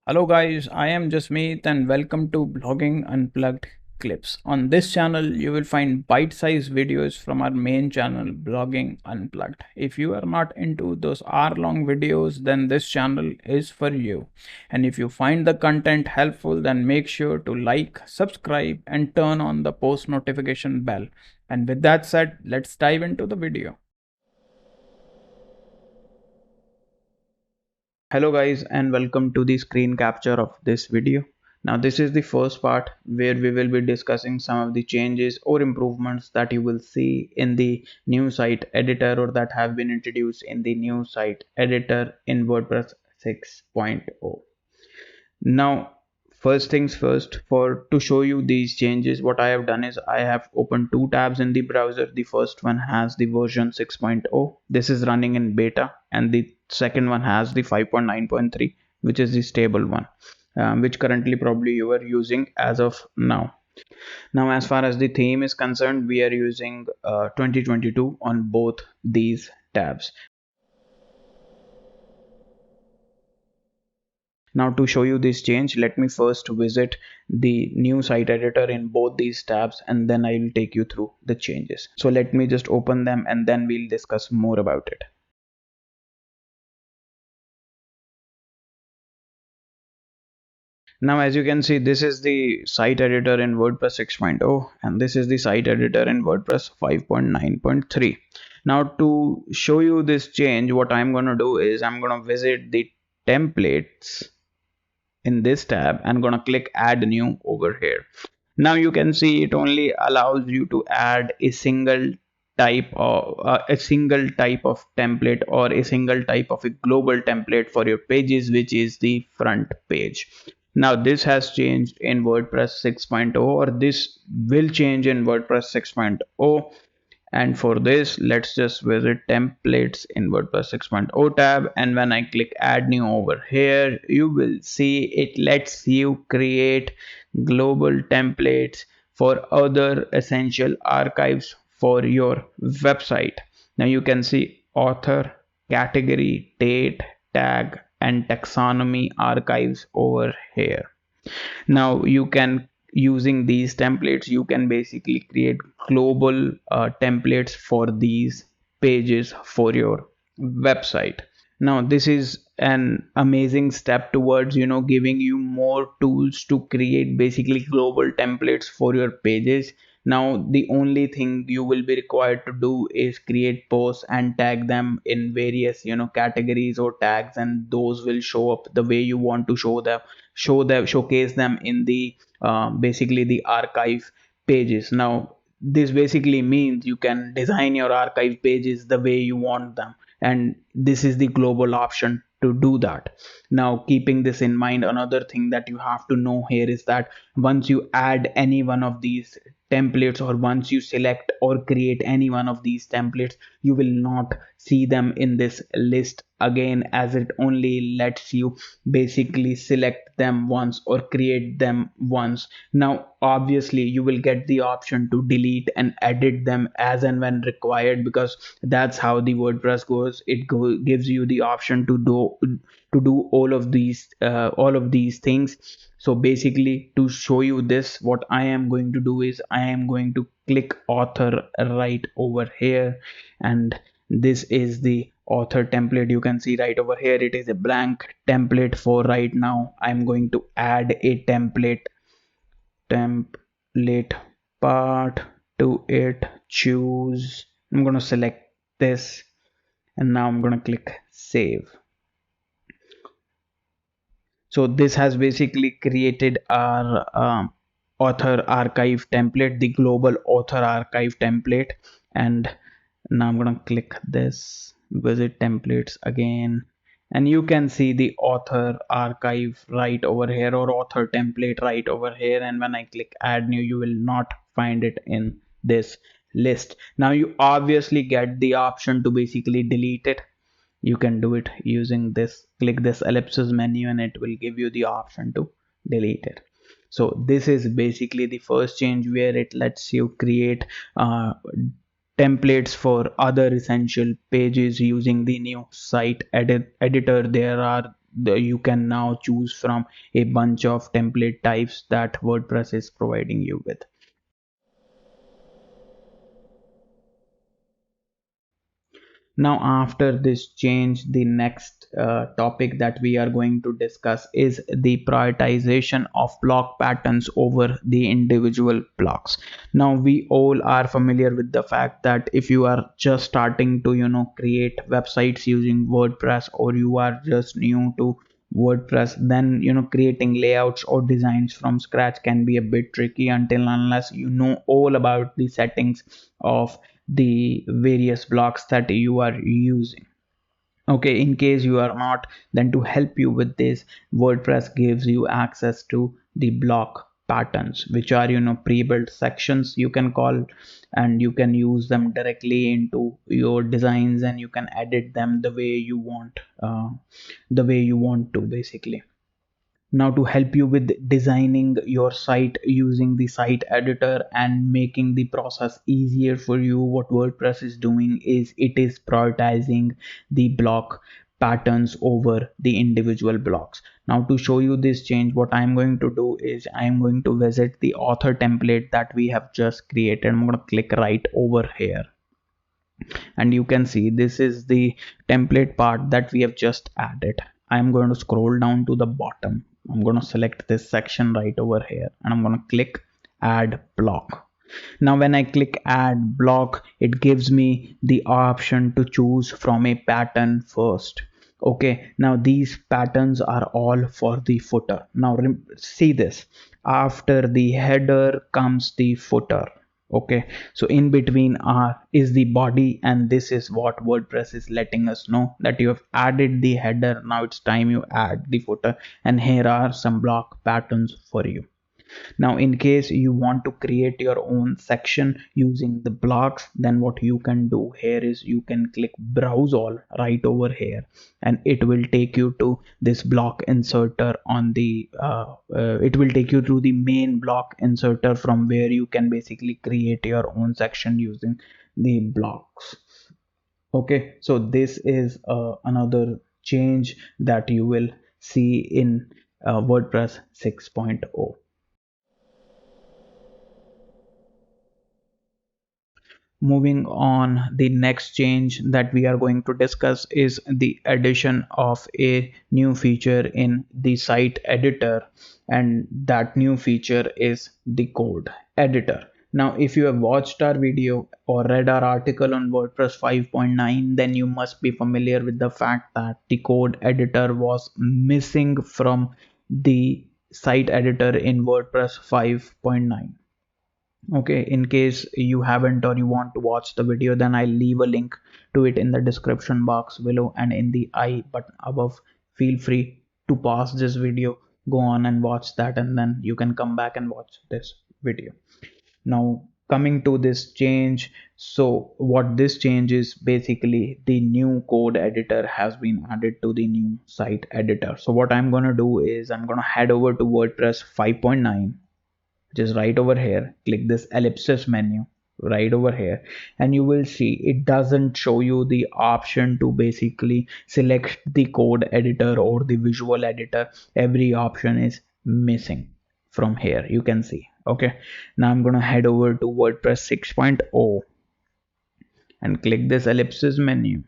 Hello guys, I am Jasmeet and welcome to Blogging Unplugged Clips. On this channel, you will find bite-sized videos from our main channel, Blogging Unplugged. If you are not into those hour-long videos, then this channel is for you. And if you find the content helpful, then make sure to like, subscribe, and turn on the post notification bell. And with that said, let's dive into the video. Hello guys and welcome to the screen capture of this video. Now this is the first part where we will be discussing some of the changes or improvements that you will see in the new site editor or that have been introduced in the new site editor in WordPress 6.0. Now, first things first, for to show you these changes, what I have done is I have opened two tabs in the browser. The first one has the version 6.0. This is running in beta, and the second one has the 5.9.3, which is the stable one, which currently probably you are using as of now. Now, as far as the theme is concerned, we are using 2022 on both these tabs. Now to show you this change, let me first visit the new site editor in both these tabs and then I will take you through the changes. So let me just open them and then we'll discuss more about it. Now as you can see, this is the site editor in WordPress 6.0 and this is the site editor in WordPress 5.9.3. Now to show you this change, what I'm going to do is I'm going to visit the templates in this tab and gonna click add new over here. Now you can see it only allows you to add a single type of template or a single type of a global template for your pages, which is the front page. Now this has changed in WordPress 6.0, or this will change in WordPress 6.0. And for this, let's just visit templates in WordPress 6.0 tab, and when I click add new over here, you will see it lets you create global templates for other essential archives for your website. Now you can see author, category, date, tag, and taxonomy archives over here. Now you can, using these templates, you can basically create global templates for these pages for your website. Now this is an amazing step towards giving you more tools to create basically global templates for your pages. Now the only thing you will be required to do is create posts and tag them in various categories or tags, and those will show up the way you want to showcase them in the basically the archive pages. Now this basically means you can design your archive pages the way you want them, and this is the global option to do that. Now keeping this in mind, another thing that you have to know here is that once you add any one of these templates, or once you select or create any one of these templates, you will not see them in this list again, as it only lets you basically select them once or create them once. Now obviously you will get the option to delete and edit them as and when required, because that's how the WordPress goes. Gives you the option to do all of these things. So basically, to show you this, what I am going to do is I am going to click author right over here, and this is the author template. You can see right over here it is a blank template for right now. I'm going to add a template part to it. Choose, I'm going to select this, and now I'm going to click save. So this has basically created our author archive template, the global author archive template. And now I'm going to click this, visit templates again, and you can see the author archive right over here, or author template right over here. And when I click add new, you will not find it in this list. Now you obviously get the option to basically delete it. You can do it using this, click this ellipsis menu, and it will give you the option to delete it. So this is basically the first change, where it lets you create templates for other essential pages using the new site editor. There are you can now choose from a bunch of template types that WordPress is providing you with. Now, after this change, the next topic that we are going to discuss is the prioritization of block patterns over the individual blocks. Now, we all are familiar with the fact that if you are just starting to, create websites using WordPress, or you are just new to WordPress, then creating layouts or designs from scratch can be a bit tricky until unless you know all about the settings of the various blocks that you are using. Okay, in case you are not, then to help you with this, WordPress gives you access to the block patterns, which are pre-built sections you can call, and you can use them directly into your designs, and you can edit them the way you want to basically. Now, to help you with designing your site using the site editor and making the process easier for you, what WordPress is doing is it is prioritizing the block patterns over the individual blocks. Now, to show you this change, what I'm going to do is I'm going to visit the author template that we have just created. I'm going to click right over here, and you can see this is the template part that we have just added. I'm going to scroll down to the bottom. I'm going to select this section right over here, and I'm going to click add block. Now when I click add block, it gives me the option to choose from a pattern first. Okay, now these patterns are all for the footer. Now see this, after the header comes the footer. Okay, so in between is the body, and this is what WordPress is letting us know, that you have added the header. Now it's time you add the footer, and here are some block patterns for you. Now, in case you want to create your own section using the blocks, then what you can do here is you can click browse all right over here, and it will take you to this block inserter on the it will take you to the main block inserter, from where you can basically create your own section using the blocks. Okay, so this is another change that you will see in WordPress 6.0. Moving on, the next change that we are going to discuss is the addition of a new feature in the site editor, and that new feature is the code editor. Now, if you have watched our video or read our article on WordPress 5.9, then you must be familiar with the fact that the code editor was missing from the site editor in WordPress 5.9. Okay, in case you haven't or you want to watch the video, then I'll leave a link to it in the description box below and in the I button above. Feel free to pause this video, go on and watch that, and then you can come back and watch this video. Now, coming to this change, so what this change is, basically the new code editor has been added to the new site editor. So what I'm going to do is I'm going to head over to WordPress 5.9, which is right over here. Click this ellipsis menu right over here, and you will see it doesn't show you the option to basically select the code editor or the visual editor. Every option is missing from here, you can see. Okay, now I'm gonna head over to WordPress 6.0 and click this ellipsis menu,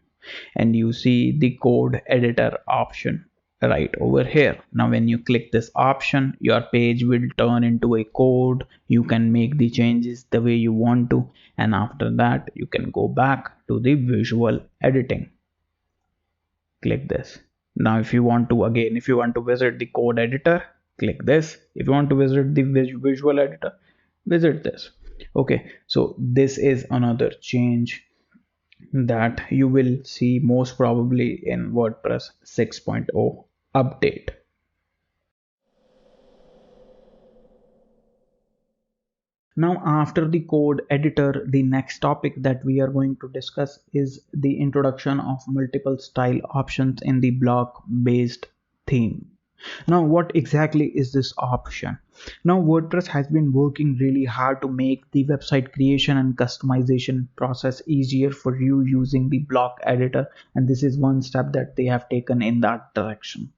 and you see the code editor option right over here. Now when you click this option, your page will turn into a code. You can make the changes the way you want to, and after that you can go back to the visual editing. Click this. Now if you want to visit the code editor, click this. If you want to visit the visual editor, visit this. Okay, so this is another change that you will see most probably in WordPress 6.0 update. Now, after the code editor, the next topic that we are going to discuss is the introduction of multiple style options in the block based theme. Now, what exactly is this option? Now, WordPress has been working really hard to make the website creation and customization process easier for you using the block editor, and this is one step that they have taken in that direction.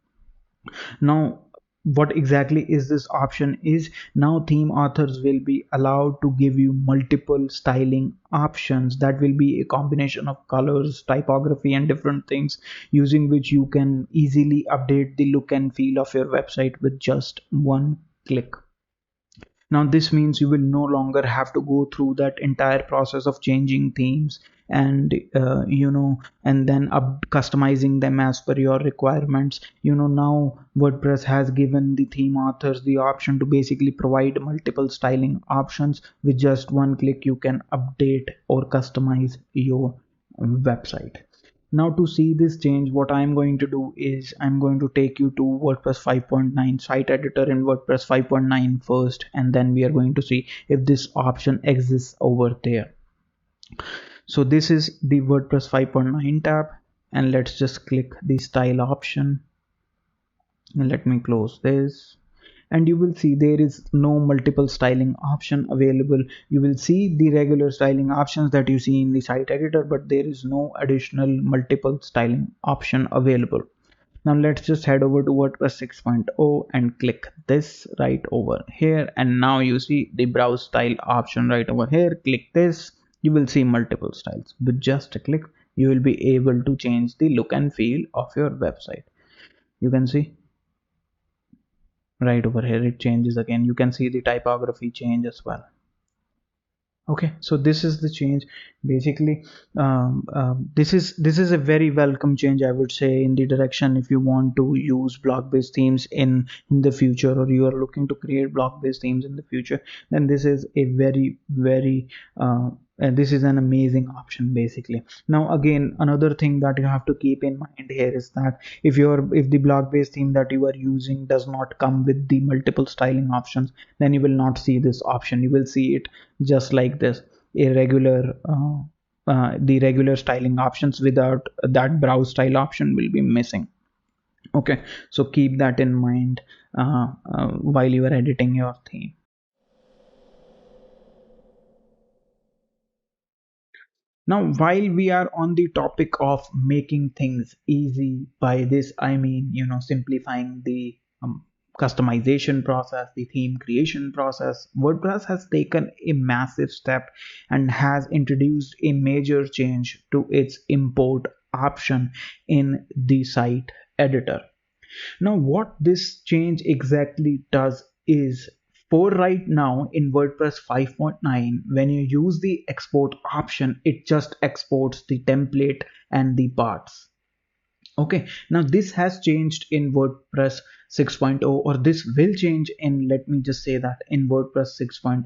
Now what exactly is this option is, now theme authors will be allowed to give you multiple styling options that will be a combination of colors, typography and different things, using which you can easily update the look and feel of your website with just one click. Now this means you will no longer have to go through that entire process of changing themes and and then customizing them as per your requirements. Now WordPress has given the theme authors the option to basically provide multiple styling options. With just one click you can update or customize your website. Now to see this change, what I'm going to do is I'm going to take you to WordPress 5.9 site editor in WordPress 5.9 first, and then we are going to see if this option exists over there. So this is the WordPress 5.9 tab, and let's just click the style option. And let me close this, and you will see there is no multiple styling option available. You will see the regular styling options that you see in the site editor, but there is no additional multiple styling option available. Now let's just head over to WordPress 6.0 and click this right over here, and now you see the browse style option right over here. Click this, you will see multiple styles. With just a click you will be able to change the look and feel of your website. You can see right over here it changes again. You can see the typography change as well. Okay, so this is the change basically. This is a very welcome change, I would say, in the direction if you want to use block based themes in the future, or you are looking to create block based themes in the future. Then this is a very this is an amazing option basically. Now again, another thing that you have to keep in mind here is that if the block based theme that you are using does not come with the multiple styling options, then you will not see this option. You will see it just like this, a regular the regular styling options. Without that, browse style option will be missing. Okay, so keep that in mind while you are editing your theme. Now, while we are on the topic of making things easy, by this I mean, simplifying the customization process, the theme creation process, WordPress has taken a massive step and has introduced a major change to its import option in the site editor. Now, what this change exactly does is, for right now in WordPress 5.9, when you use the export option, it just exports the template and the parts. Okay, now this has changed in WordPress 6.0, or this will change in, let me just say that, in WordPress 6.0,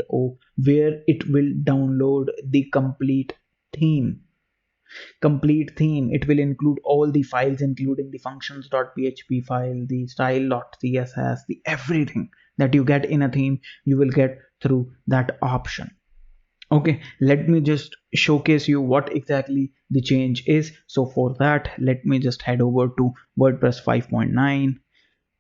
where it will download the theme complete theme. It will include all the files, including the functions.php file, the style.css, the everything that you get in a theme you will get through that option. Okay, let me just showcase you what exactly the change is. So for that, let me just head over to WordPress 5.9.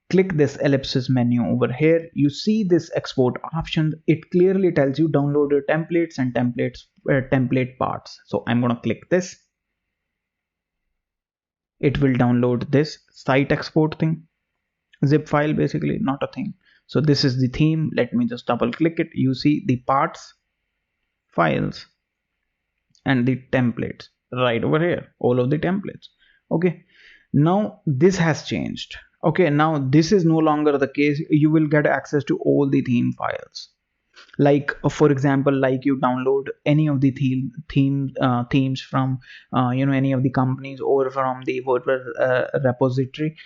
Click this ellipsis menu over here. You see this export option. It clearly tells you download your templates and template parts. So I'm going to click this. It will download this site export thing, zip file basically, not a thing. So this is the theme. Let me just double click it. You see the parts, files and the templates right over here, all of the templates. Okay, now this has changed. Okay, now this is no longer the case. You will get access to all the theme files, like for example, like you download any of the themes from any of the companies or from the WordPress repository.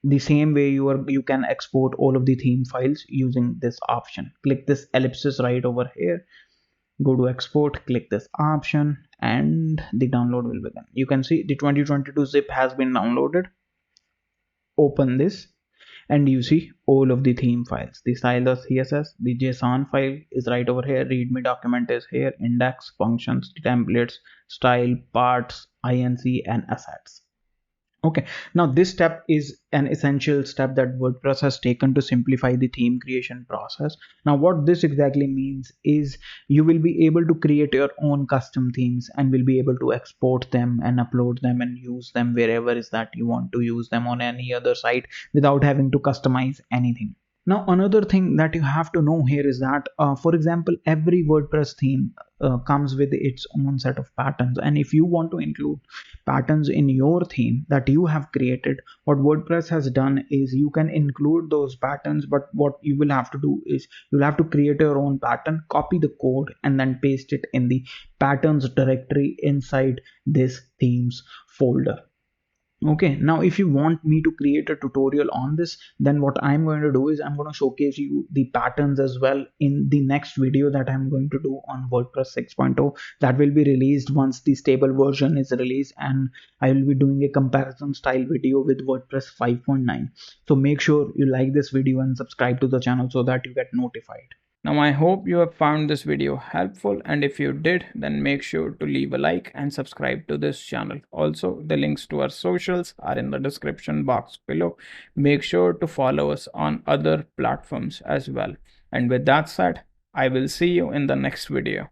The same way you can export all of the theme files using this option. Click this ellipsis right over here, go to export, click this option, and the download will begin. You can see the 2022 zip has been downloaded. Open this, and you see all of the theme files. The style.css, the JSON file is right over here, readme document is here, index, functions, templates, style, parts, inc and assets. Okay, now this step is an essential step that WordPress has taken to simplify the theme creation process. Now, what this exactly means is you will be able to create your own custom themes and will be able to export them and upload them and use them wherever is that you want to use them on any other site without having to customize anything. Now, another thing that you have to know here is that, for example, every WordPress theme comes with its own set of patterns. And if you want to include patterns in your theme that you have created, what WordPress has done is you can include those patterns. But what you will have to do is you'll have to create your own pattern, copy the code, and then paste it in the patterns directory inside this themes folder. Okay, now if you want me to create a tutorial on this, then what I'm going to do is I'm going to showcase you the patterns as well in the next video that I'm going to do on WordPress 6.0 that will be released once the stable version is released, and I will be doing a comparison style video with WordPress 5.9. So make sure you like this video and subscribe to the channel so that you get notified. Now, I hope you have found this video helpful, and if you did, then make sure to leave a like and subscribe to this channel. Also, the links to our socials are in the description box below. Make sure to follow us on other platforms as well. And with that said, I will see you in the next video.